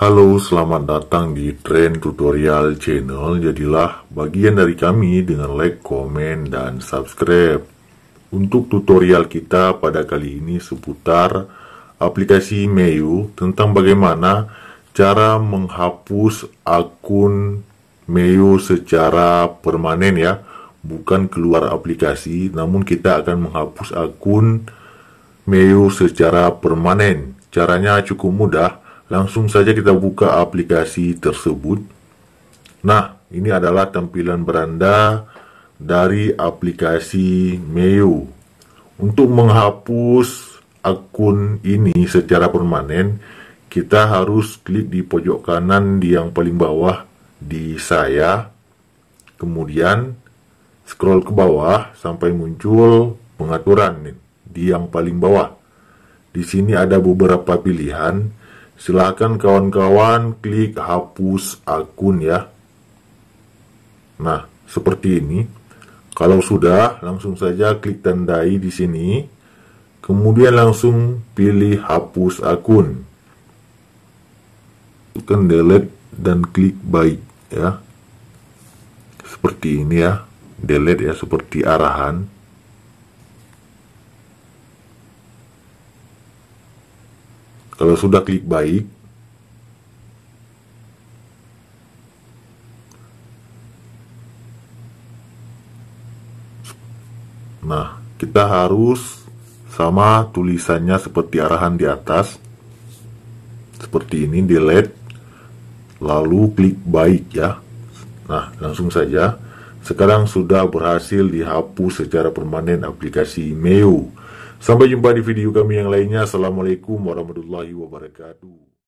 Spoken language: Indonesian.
Halo, selamat datang di Trend Tutorial Channel. Jadilah bagian dari kami dengan like, komen, dan subscribe. Untuk tutorial kita pada kali ini seputar aplikasi Meiu tentang bagaimana cara menghapus akun Meiu secara permanen ya. Bukan keluar aplikasi, namun kita akan menghapus akun Meiu secara permanen. Caranya cukup mudah. Langsung saja kita buka aplikasi tersebut. Nah, ini adalah tampilan beranda dari aplikasi Meiu. Untuk menghapus akun ini secara permanen, kita harus klik di pojok kanan di yang paling bawah di saya. Kemudian scroll ke bawah sampai muncul pengaturan di yang paling bawah. Di sini ada beberapa pilihan. Silakan kawan-kawan klik hapus akun ya. Nah, seperti ini. Kalau sudah, langsung saja klik tandai di sini. Kemudian langsung pilih hapus akun. Tekan delete dan klik baik ya. Seperti ini ya. Delete ya, seperti arahan. Kalau sudah klik baik, nah kita harus sama tulisannya seperti arahan di atas, seperti ini, delete, lalu klik baik ya. Nah, langsung saja. Sekarang sudah berhasil dihapus secara permanen aplikasi Meiu. Sampai jumpa di video kami yang lainnya. Assalamualaikum warahmatullahi wabarakatuh.